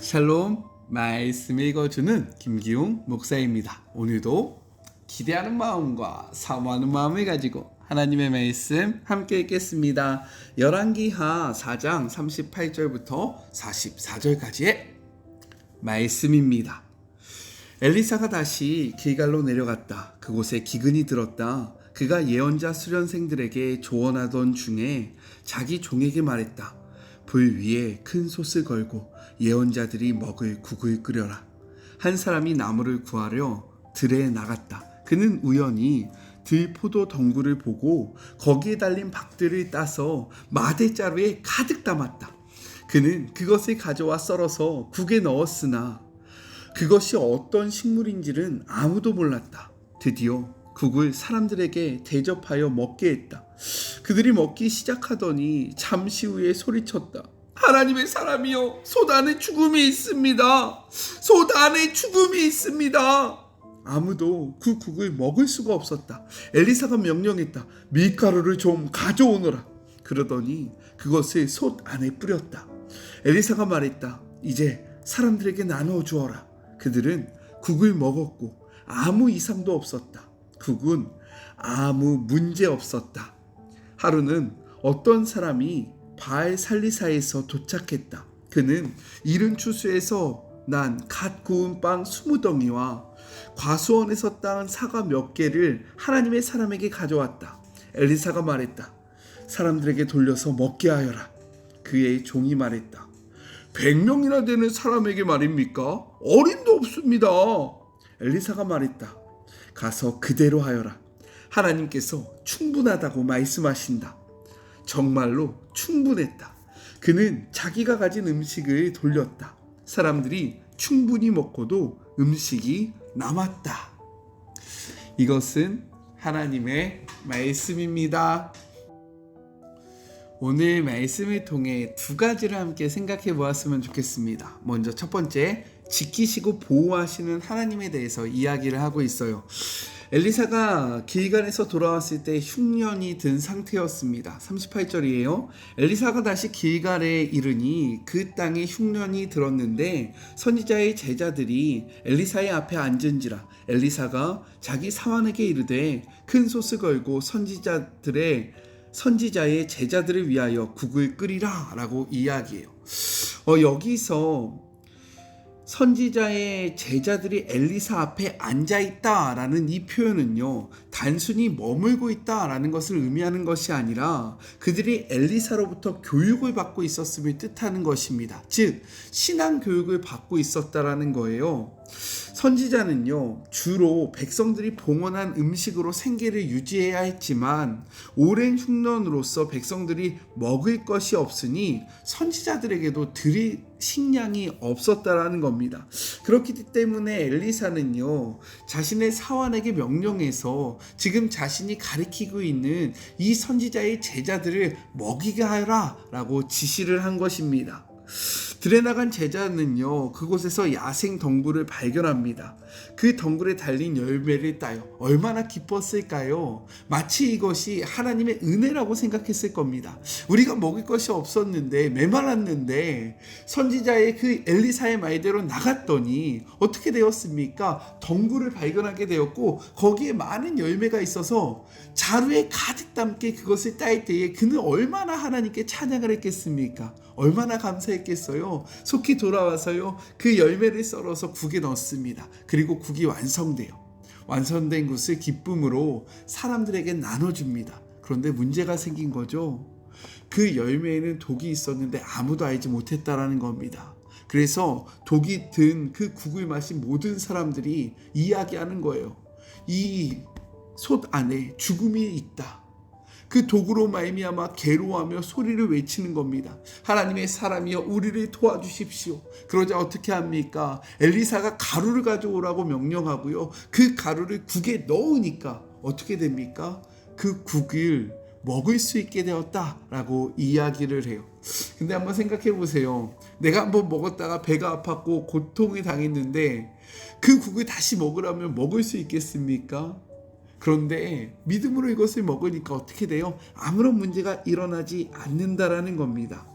샬롬, 말씀 읽어주는 김기웅 목사입니다. 오늘도 기대하는 마음과 사모하는 마음을 가지고 하나님의 말씀 함께 읽겠습니다. 열왕기하 4장 38절부터 44절까지의 말씀입니다. 엘리사가 다시 길갈로 내려갔다. 그곳에 기근이 들었다. 그가 예언자 수련생들에게 조언하던 중에 자기 종에게 말했다. 불 위에 큰 솥을 걸고 예언자들이 먹을 국을 끓여라. 한 사람이 나무를 구하려 들에 나갔다. 그는 우연히 들포도 덩굴을 보고 거기에 달린 박들을 따서 마대자루에 가득 담았다. 그는 그것을 가져와 썰어서 국에 넣었으나 그것이 어떤 식물인지는 아무도 몰랐다. 드디어 국을 사람들에게 대접하여 먹게 했다. 그들이 먹기 시작하더니 잠시 후에 소리쳤다. 하나님의 사람이여, 솥 안에 죽음이 있습니다. 솥 안에 죽음이 있습니다. 아무도 그 국을 먹을 수가 없었다. 엘리사가 명령했다. 밀가루를 좀 가져오너라. 그러더니 그것을 솥 안에 뿌렸다. 엘리사가 말했다. 이제 사람들에게 나누어 주어라. 그들은 국을 먹었고 아무 이상도 없었다. 국은 아무 문제 없었다. 하루는 어떤 사람이 바알 살리사에서 도착했다. 그는 이른 추수에서 난 갓 구운 빵 20덩이와 과수원에서 따은 사과 몇 개를 하나님의 사람에게 가져왔다. 엘리사가 말했다. 사람들에게 돌려서 먹게 하여라. 그의 종이 말했다. 100명이나 되는 사람에게 말입니까? 어림도 없습니다. 엘리사가 말했다. 가서 그대로 하여라. 하나님께서 충분하다고 말씀하신다. 정말로 충분했다. 그는 자기가 가진 음식을 돌렸다. 사람들이 충분히 먹고도 음식이 남았다. 이것은 하나님의 말씀입니다. 오늘 말씀을 통해 두 가지를 함께 생각해 보았으면 좋겠습니다. 먼저 첫 번째, 지키시고 보호하시는 하나님에 대해서 이야기를 하고 있어요. 엘리사가 길갈에서 돌아왔을 때 흉년이 든 상태였습니다. 38절이에요. 엘리사가 다시 길갈에 이르니 그 땅에 흉년이 들었는데 선지자의 제자들이 엘리사의 앞에 앉은지라. 엘리사가 자기 사환에게 이르되 큰 솥을 걸고 선지자의 제자들을 위하여 국을 끓이라 라고 이야기해요. 여기서 선지자의 제자들이 엘리사 앞에 앉아있다라는 이 표현은요, 단순히 머물고 있다라는 것을 의미하는 것이 아니라 그들이 엘리사로부터 교육을 받고 있었음을 뜻하는 것입니다. 즉, 신앙 교육을 받고 있었다라는 거예요. 선지자는요, 주로 백성들이 봉헌한 음식으로 생계를 유지해야 했지만 오랜 흉년으로서 백성들이 먹을 것이 없으니 선지자들에게도 드릴 식량이 없었다라는 겁니다. 그렇기 때문에 엘리사는요, 자신의 사환에게 명령해서 지금 자신이 가리키고 있는 이 선지자의 제자들을 먹이게 하라 라고 지시를 한 것입니다. 들에 나간 제자는요, 그곳에서 야생 덩굴을 발견합니다. 그 덩굴에 달린 열매를 따요. 얼마나 기뻤을까요? 마치 이것이 하나님의 은혜라고 생각했을 겁니다. 우리가 먹을 것이 없었는데, 메말랐는데 선지자의 그 엘리사의 말대로 나갔더니 어떻게 되었습니까? 덩굴을 발견하게 되었고 거기에 많은 열매가 있어서 자루에 가득 담게 그것을 딸 때에 그는 얼마나 하나님께 찬양을 했겠습니까? 얼마나 감사했겠어요. 속히 돌아와서요, 그 열매를 썰어서 국에 넣습니다. 그리고 국이 완성돼요. 완성된 것을 기쁨으로 사람들에게 나눠줍니다. 그런데 문제가 생긴 거죠. 그 열매에는 독이 있었는데 아무도 알지 못했다라는 겁니다. 그래서 독이 든 그 국을 마신 모든 사람들이 이야기하는 거예요. 이 솥 안에 죽음이 있다. 그 독으로 말미암아 괴로워하며 소리를 외치는 겁니다. 하나님의 사람이여, 우리를 도와주십시오. 그러자 어떻게 합니까? 엘리사가 가루를 가져오라고 명령하고요, 그 가루를 국에 넣으니까 어떻게 됩니까? 그 국을 먹을 수 있게 되었다라고 이야기를 해요. 근데 한번 생각해 보세요. 내가 한번 먹었다가 배가 아팠고 고통을 당했는데 그 국을 다시 먹으라면 먹을 수 있겠습니까? 그런데 믿음으로 이것을 먹으니까 어떻게 돼요? 아무런 문제가 일어나지 않는다라는 겁니다.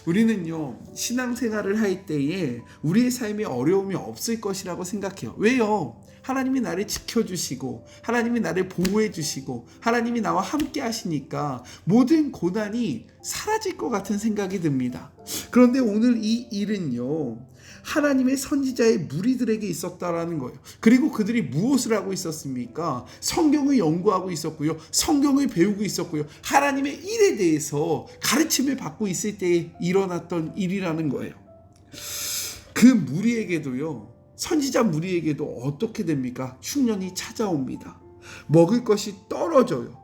우리는요, 신앙생활을 할 때에 우리의 삶에 어려움이 없을 것이라고 생각해요. 왜요? 하나님이 나를 지켜주시고 하나님이 나를 보호해주시고 하나님이 나와 함께 하시니까 모든 고난이 사라질 것 같은 생각이 듭니다. 그런데 오늘 이 일은요, 하나님의 선지자의 무리들에게 있었다라는 거예요. 그리고 그들이 무엇을 하고 있었습니까? 성경을 연구하고 있었고요, 성경을 배우고 있었고요, 하나님의 일에 대해서 가르침을 받고 있을 때 일어났던 일이라는 거예요. 그 무리에게도요, 선지자 무리에게도 어떻게 됩니까? 흉년이 찾아옵니다. 먹을 것이 떨어져요.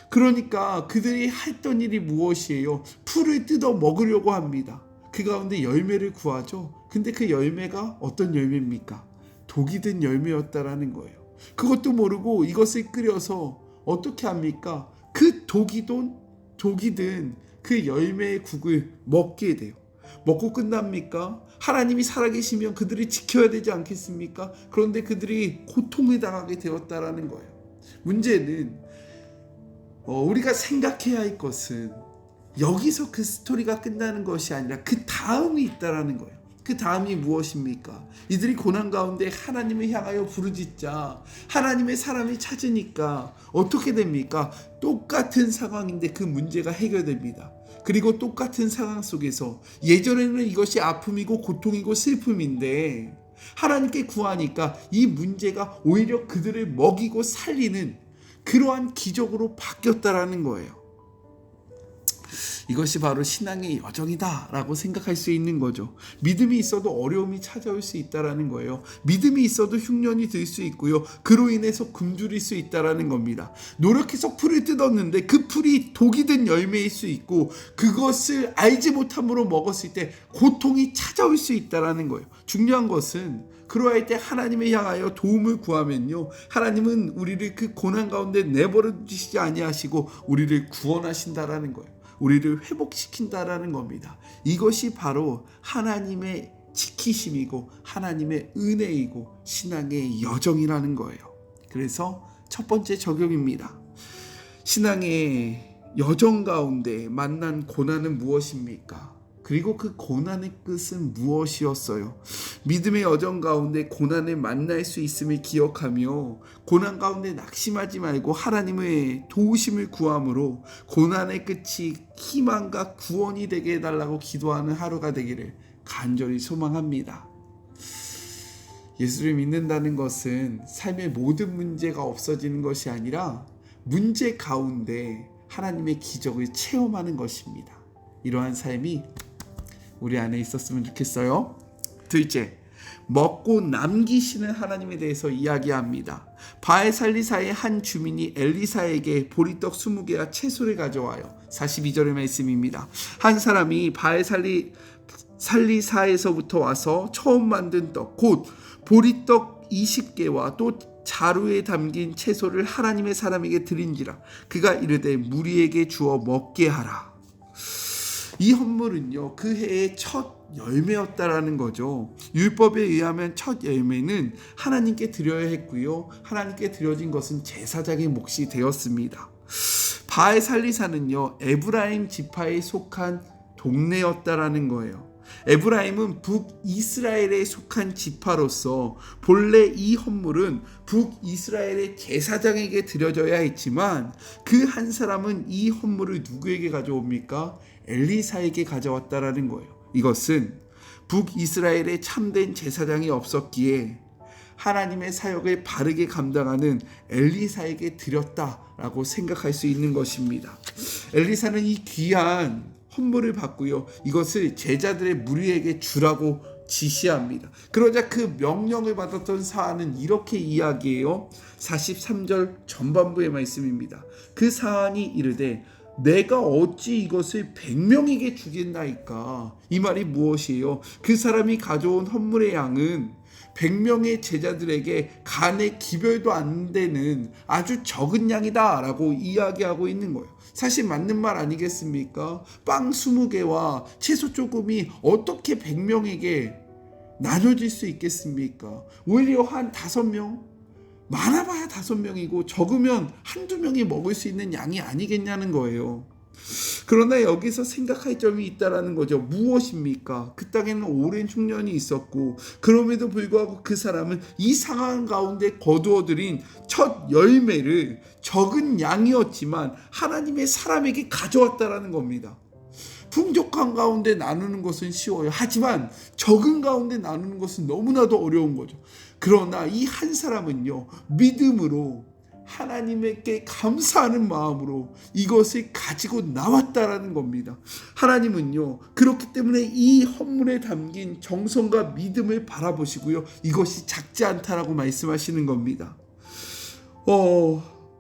그러니까 그들이 했던 일이 무엇이에요? 풀을 뜯어 먹으려고 합니다. 그 가운데 열매를 구하죠. 근데 그 열매가 어떤 열매입니까? 독이 든 열매였다라는 거예요. 그것도 모르고 이것을 끓여서 어떻게 합니까? 그 독이 든 그 열매의 국을 먹게 돼요. 먹고 끝납니까? 하나님이 살아계시면 그들이 지켜야 되지 않겠습니까? 그런데 그들이 고통을 당하게 되었다라는 거예요. 문제는 우리가 생각해야 할 것은 여기서 그 스토리가 끝나는 것이 아니라 그 다음이 있다라는 거예요. 그 다음이 무엇입니까? 이들이 고난 가운데 하나님을 향하여 부르짖자 하나님의 사람이 찾으니까 어떻게 됩니까? 똑같은 상황인데 그 문제가 해결됩니다. 그리고 똑같은 상황 속에서 예전에는 이것이 아픔이고 고통이고 슬픔인데 하나님께 구하니까 이 문제가 오히려 그들을 먹이고 살리는 그러한 기적으로 바뀌었다라는 거예요. 이것이 바로 신앙의 여정이다 라고 생각할 수 있는 거죠. 믿음이 있어도 어려움이 찾아올 수 있다라는 거예요. 믿음이 있어도 흉년이 들 수 있고요, 그로 인해서 굶주릴 수 있다라는 겁니다. 노력해서 풀을 뜯었는데 그 풀이 독이 든 열매일 수 있고 그것을 알지 못함으로 먹었을 때 고통이 찾아올 수 있다라는 거예요. 중요한 것은 그러할 때 하나님을 향하여 도움을 구하면요, 하나님은 우리를 그 고난 가운데 내버려 두시지 아니하시고 우리를 구원하신다라는 거예요. 우리를 회복시킨다라는 겁니다. 이것이 바로 하나님의 지키심이고 하나님의 은혜이고 신앙의 여정이라는 거예요. 그래서 첫 번째 적용입니다. 신앙의 여정 가운데 만난 고난은 무엇입니까? 그리고 그 고난의 끝은 무엇이었어요? 믿음의 여정 가운데 고난을 만날 수 있음을 기억하며 고난 가운데 낙심하지 말고 하나님의 도우심을 구함으로 고난의 끝이 희망과 구원이 되게 해달라고 기도하는 하루가 되기를 간절히 소망합니다. 예수를 믿는다는 것은 삶의 모든 문제가 없어지는 것이 아니라 문제 가운데 하나님의 기적을 체험하는 것입니다. 이러한 삶이 우리 안에 있었으면 좋겠어요. 둘째, 먹고 남기시는 하나님에 대해서 이야기합니다. 바알살리사의 한 주민이 엘리사에게 보리떡 20개와 채소를 가져와요. 42절의 말씀입니다. 한 사람이 바알살리사에서부터 와서 처음 만든 떡, 곧 보리떡 20개와 또 자루에 담긴 채소를 하나님의 사람에게 드린지라. 그가 이르되 무리에게 주어 먹게 하라. 이 헌물은요, 그 해의 첫 열매였다라는 거죠. 율법에 의하면 첫 열매는 하나님께 드려야 했고요, 하나님께 드려진 것은 제사장의 몫이 되었습니다. 바알살리사는요, 에브라임 지파에 속한 동네였다라는 거예요. 에브라임은 북이스라엘에 속한 지파로서 본래 이 헌물은 북이스라엘의 제사장에게 드려져야 했지만 그 한 사람은 이 헌물을 누구에게 가져옵니까? 엘리사에게 가져왔다라는 거예요. 이것은 북이스라엘에 참된 제사장이 없었기에 하나님의 사역을 바르게 감당하는 엘리사에게 드렸다라고 생각할 수 있는 것입니다. 엘리사는 이 귀한 헌물을 받고요, 이것을 제자들의 무리에게 주라고 지시합니다. 그러자 그 명령을 받았던 사안은 이렇게 이야기해요. 43절 전반부의 말씀입니다. 그 사안이 이르되 내가 어찌 이것을 100명에게 주겠나이까. 이 말이 무엇이에요? 그 사람이 가져온 헌물의 양은 100명의 제자들에게 간의 기별도 안 되는 아주 적은 양이다 라고 이야기하고 있는 거예요. 사실 맞는 말 아니겠습니까? 빵 20개와 채소 조금이 어떻게 100명에게 나눠질 수 있겠습니까? 오히려 한 5명? 많아봐야 5명이고 적으면 한두 명이 먹을 수 있는 양이 아니겠냐는 거예요. 그러나 여기서 생각할 점이 있다라는 거죠. 무엇입니까? 그 땅에는 오랜 흉년이 있었고 그럼에도 불구하고 그 사람은 이 상황 가운데 거두어들인 첫 열매를 적은 양이었지만 하나님의 사람에게 가져왔다라는 겁니다. 풍족한 가운데 나누는 것은 쉬워요. 하지만 적은 가운데 나누는 것은 너무나도 어려운 거죠. 그러나 이 한 사람은요, 믿음으로 하나님께 감사하는 마음으로 이것을 가지고 나왔다라는 겁니다. 하나님은요, 그렇기 때문에 이 헌물에 담긴 정성과 믿음을 바라보시고요, 이것이 작지 않다라고 말씀하시는 겁니다.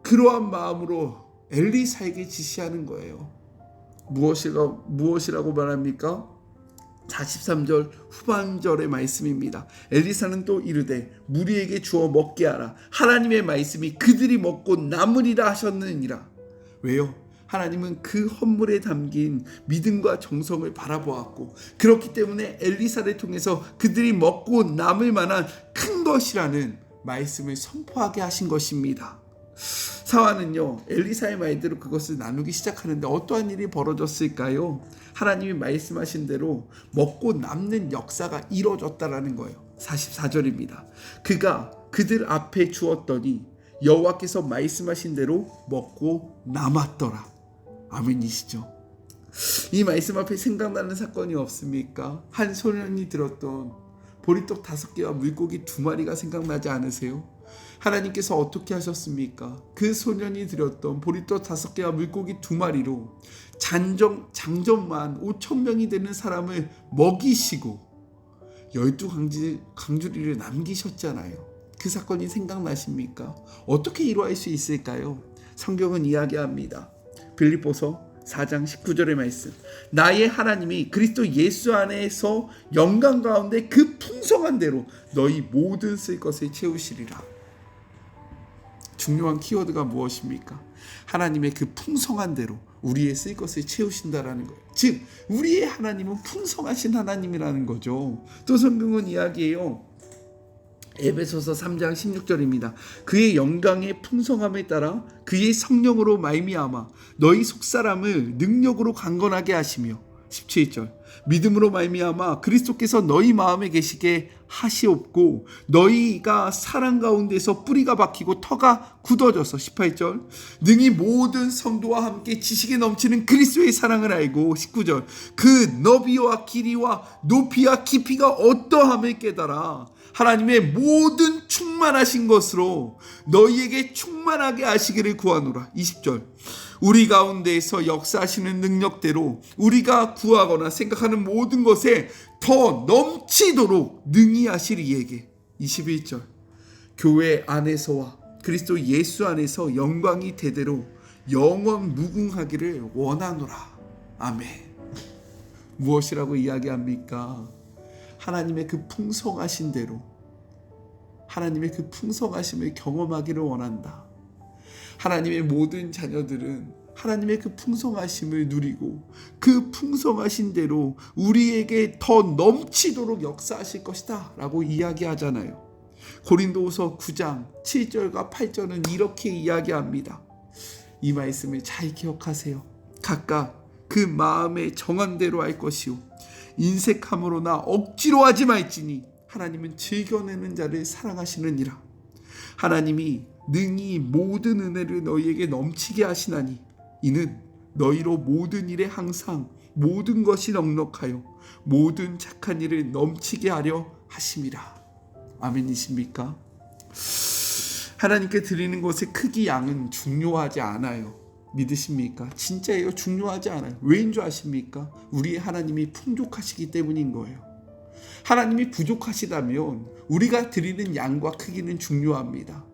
그러한 마음으로 엘리사에게 지시하는 거예요. 무엇이라고 말합니까? 43절 후반절의 말씀입니다. 엘리사는 또 이르되 무리에게 주어 먹게 하라. 하나님의 말씀이 그들이 먹고 남으리라 하셨느니라. 왜요? 하나님은 그 헌물에 담긴 믿음과 정성을 바라보았고 그렇기 때문에 엘리사를 통해서 그들이 먹고 남을 만한 큰 것이라는 말씀을 선포하게 하신 것입니다. 사화는요, 엘리사의 말대로 그것을 나누기 시작하는데 어떠한 일이 벌어졌을까요? 하나님이 말씀하신 대로 먹고 남는 역사가 이루어졌다라는 거예요. 44절입니다. 그가 그들 앞에 주었더니 여호와께서 말씀하신 대로 먹고 남았더라. 아멘이시죠? 이 말씀 앞에 생각나는 사건이 없습니까? 한 소년이 들었던 보리떡 5개와 물고기 2마리가 생각나지 않으세요? 하나님께서 어떻게 하셨습니까? 그 소년이 드렸던 보리떡 5개와 물고기 2마리로 장정만 5,000명이 되는 사람을 먹이시고 12강주리를 남기셨잖아요. 그 사건이 생각나십니까? 어떻게 이루어질 수 있을까요? 성경은 이야기합니다. 빌립보서 4장 19절의 말씀. 나의 하나님이 그리스도 예수 안에서 영광 가운데 그 풍성한 대로 너희 모든 쓸 것을 채우시리라. 중요한 키워드가 무엇입니까? 하나님의 그 풍성한 대로 우리의 쓸 것을 채우신다라는 거예요. 즉 우리의 하나님은 풍성하신 하나님이라는 거죠. 또 성경은 이야기해요. 에베소서 3장 16절입니다. 그의 영광의 풍성함에 따라 그의 성령으로 말미암아 너희 속사람을 능력으로 강건하게 하시며 17절 믿음으로 말미암아 그리스도께서 너희 마음에 계시게 하시옵고 너희가 사랑 가운데서 뿌리가 박히고 터가 굳어져서 18절 능히 모든 성도와 함께 지식에 넘치는 그리스도의 사랑을 알고 19절 그 너비와 길이와 높이와 깊이가 어떠함을 깨달아 하나님의 모든 충만하신 것으로 너희에게 충만하게 하시기를 구하노라. 20절 우리 가운데에서 역사하시는 능력대로 우리가 구하거나 생각하는 모든 것에 더 넘치도록 능히 하실 이에게. 21절 교회 안에서와 그리스도 예수 안에서 영광이 대대로 영원 무궁하기를 원하노라. 아멘. 무엇이라고 이야기합니까? 하나님의 그 풍성하신 대로 하나님의 그 풍성하심을 경험하기를 원한다. 하나님의 모든 자녀들은 하나님의 그 풍성하심을 누리고 그 풍성하신 대로 우리에게 더 넘치도록 역사하실 것이다 라고 이야기하잖아요. 고린도후서 9장 7절과 8절은 이렇게 이야기합니다. 이 말씀을 잘 기억하세요. 각각 그 마음에 정한 대로 할 것이요 인색함으로나 억지로 하지 말지니 하나님은 즐겨내는 자를 사랑하시느니라. 하나님이 능히 모든 은혜를 너희에게 넘치게 하시나니 이는 너희로 모든 일에 항상 모든 것이 넉넉하여 모든 착한 일을 넘치게 하려 하심이라. 아멘이십니까? 하나님께 드리는 것의 크기 양은 중요하지 않아요. 믿으십니까? 진짜예요. 중요하지 않아요. 왜인 줄 아십니까? 우리의 하나님이 풍족하시기 때문인 거예요. 하나님이 부족하시다면 우리가 드리는 양과 크기는 중요합니다.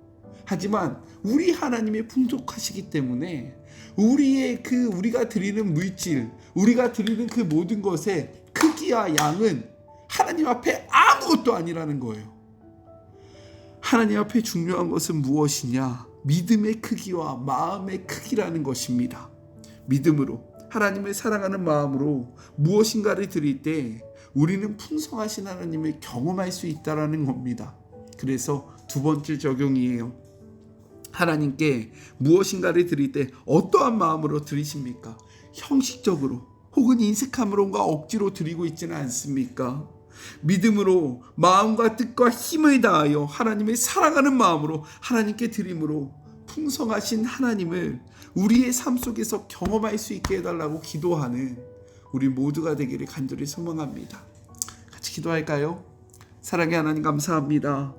하지만 우리 하나님이 풍족하시기 때문에 우리가 드리는 물질, 우리가 드리는 그 모든 것의 크기와 양은 하나님 앞에 아무것도 아니라는 거예요. 하나님 앞에 중요한 것은 무엇이냐? 믿음의 크기와 마음의 크기라는 것입니다. 믿음으로 하나님을 사랑하는 마음으로 무엇인가를 드릴 때 우리는 풍성하신 하나님을 경험할 수 있다는 겁니다. 그래서 두 번째 적용이에요. 하나님께 무엇인가를 드릴 때 어떠한 마음으로 드리십니까? 형식적으로 혹은 인색함으로가 억지로 드리고 있지는 않습니까? 믿음으로 마음과 뜻과 힘을 다하여 하나님을 사랑하는 마음으로 하나님께 드림으로 풍성하신 하나님을 우리의 삶 속에서 경험할 수 있게 해달라고 기도하는 우리 모두가 되기를 간절히 소망합니다. 같이 기도할까요? 사랑의 하나님 감사합니다.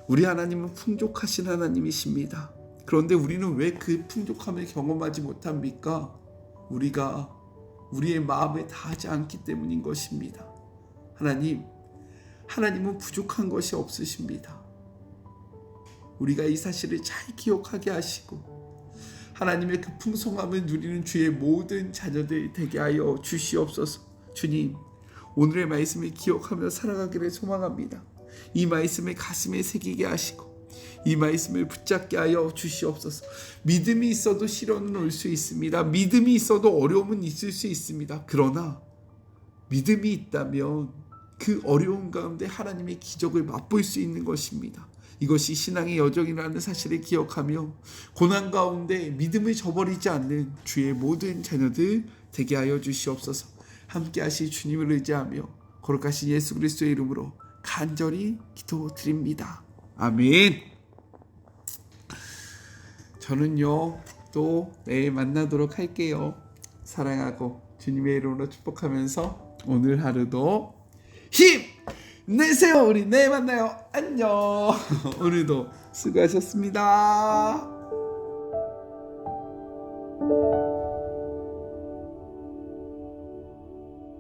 우리 하나님은 풍족하신 하나님이십니다. 그런데 우리는 왜 그 풍족함을 경험하지 못합니까? 우리가 우리의 마음을 다하지 않기 때문인 것입니다. 하나님은 부족한 것이 없으십니다. 우리가 이 사실을 잘 기억하게 하시고 하나님의 그 풍성함을 누리는 주의 모든 자녀들 되게 하여 주시옵소서. 주님, 오늘의 말씀을 기억하며 살아가기를 소망합니다. 이 말씀을 가슴에 새기게 하시고 이 말씀을 붙잡게 하여 주시옵소서. 믿음이 있어도 시련은 올 수 있습니다. 믿음이 있어도 어려움은 있을 수 있습니다. 그러나 믿음이 있다면 그 어려움 가운데 하나님의 기적을 맛볼 수 있는 것입니다. 이것이 신앙의 여정이라는 사실을 기억하며 고난 가운데 믿음을 저버리지 않는 주의 모든 자녀들 되게 하여 주시옵소서. 함께 하실 주님을 의지하며 거룩하신 예수 그리스도의 이름으로 간절히 기도드립니다. 아멘. 저는요 또 내일 만나도록 할게요. 사랑하고 주님의 이름으로 축복하면서 오늘 하루도 힘 내세요. 우리 내일 만나요. 안녕. 오늘도 수고하셨습니다.